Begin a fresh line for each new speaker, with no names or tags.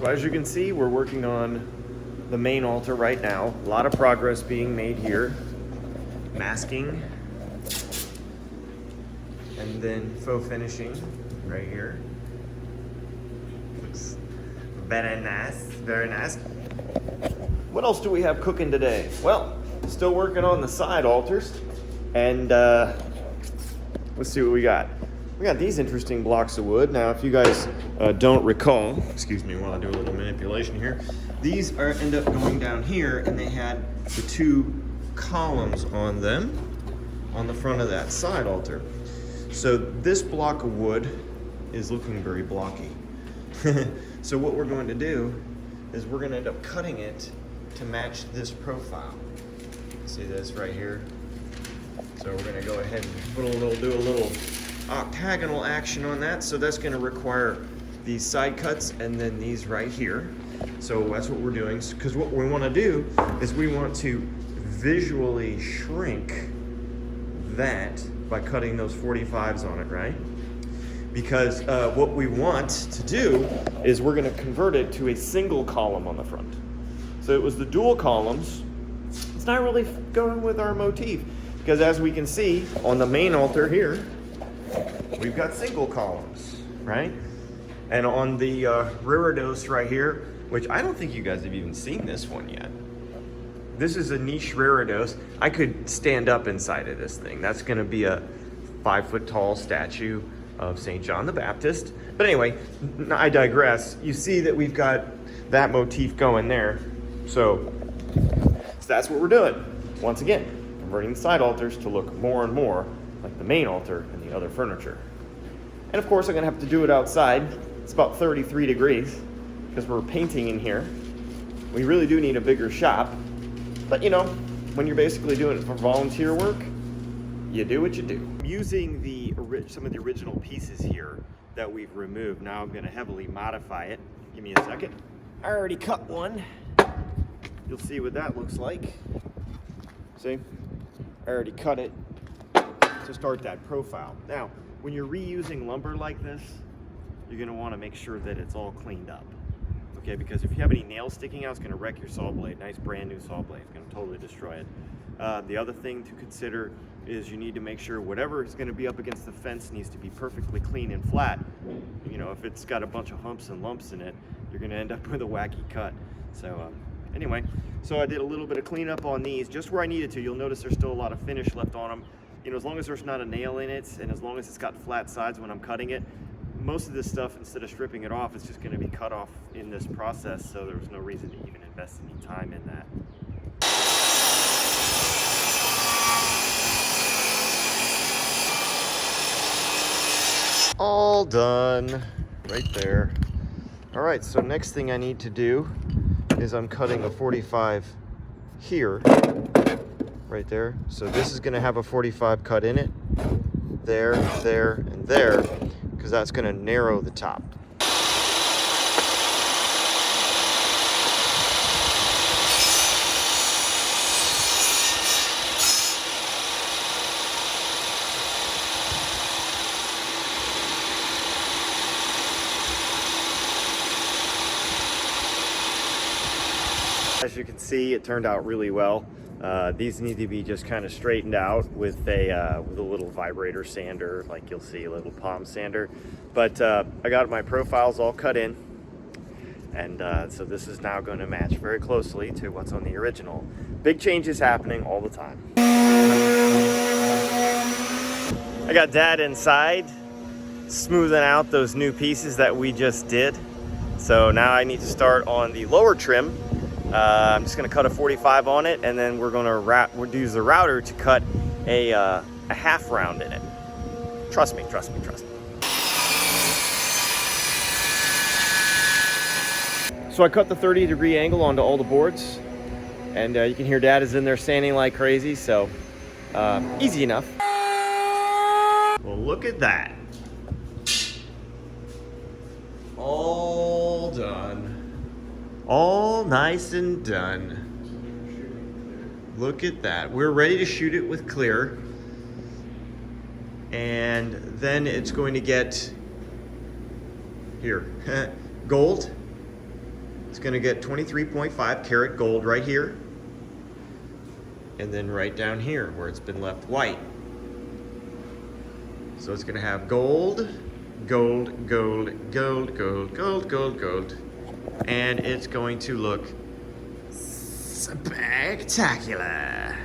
So as you can see, we're working on the main altar right now. A lot of progress being made here. Masking. And then faux finishing right here. Looks very nice, very nice. What else do we have cooking today? Well, still working on the side altars. And let's see what we got. We got these interesting blocks of wood. Now, if you guys don't recall, excuse me while I do a little manipulation here, these end up going down here, and they had the two columns on them on the front of that side altar. So this block of wood is looking very blocky. So what we're going to do is we're going to end up cutting it to match this profile. See this right here? So we're going to go ahead and do a little octagonal action on that. So that's going to require these side cuts and then these right here. So that's what we're doing, because what we want to do is we want to visually shrink that by cutting those 45s on it, right? Because what we want to do is we're going to convert it to a single column on the front. So it was the dual columns. It's not really going with our motif, because as we can see on the main altar here, we've got single columns, right? And on the reredos right here, which I don't think you guys have even seen this one yet. This is a niche reredos. I could stand up inside of this thing. That's gonna be a 5-foot tall statue of St. John the Baptist. But anyway, I digress. You see that we've got that motif going there. So that's what we're doing. Once again, converting the side altars to look more and more like the main altar and the other furniture. And of course, I'm gonna have to do it outside. It's about 33 degrees because we're painting in here. We really do need a bigger shop. But you know, when you're basically doing it for volunteer work, you do what you do. I'm using some of the original pieces here that we've removed. Now I'm gonna heavily modify it. Give me a second. I already cut one. You'll see what that looks like. See, I already cut it to start that profile. Now, when you're reusing lumber like this, you're gonna wanna make sure that it's all cleaned up. Okay, because if you have any nails sticking out, it's gonna wreck your saw blade. Nice brand new saw blade, it's gonna totally destroy it. The other thing to consider is you need to make sure whatever is gonna be up against the fence needs to be perfectly clean and flat. You know, if it's got a bunch of humps and lumps in it, you're gonna end up with a wacky cut. So anyway, so I did a little bit of cleanup on these, just where I needed to. You'll notice there's still a lot of finish left on them. You know, as long as there's not a nail in it, and as long as it's got flat sides when I'm cutting it, most of this stuff, instead of stripping it off, it's just going to be cut off in this process, so there was no reason to even invest any time in that. All done, right there. All right, so next thing I need to do is I'm cutting a 45 here, right there. So this is going to have a 45 cut in it, there, and there, because that's going to narrow the top. As you can see, it turned out really well. These need to be just kind of straightened out with a little vibrator sander, like you'll see, a little palm sander. But I got my profiles all cut in, and so this is now going to match very closely to what's on the original. Big changes happening all the time. I got Dad inside, smoothing out those new pieces that we just did. So now I need to start on the lower trim. I'm just going to cut a 45 on it, and then we're going to use the router to cut a half round in it. Trust me, trust me, trust me. So I cut the 30-degree angle onto all the boards, and you can hear Dad is in there sanding like crazy, so easy enough. Well, look at that. All done. All nice and done. Look at that. We're ready to shoot it with clear. And then it's going to get, here, gold. It's gonna get 23.5 karat gold right here. And then right down here where it's been left white. So it's gonna have gold, gold, gold, gold, gold, gold, gold, gold. And it's going to look spectacular.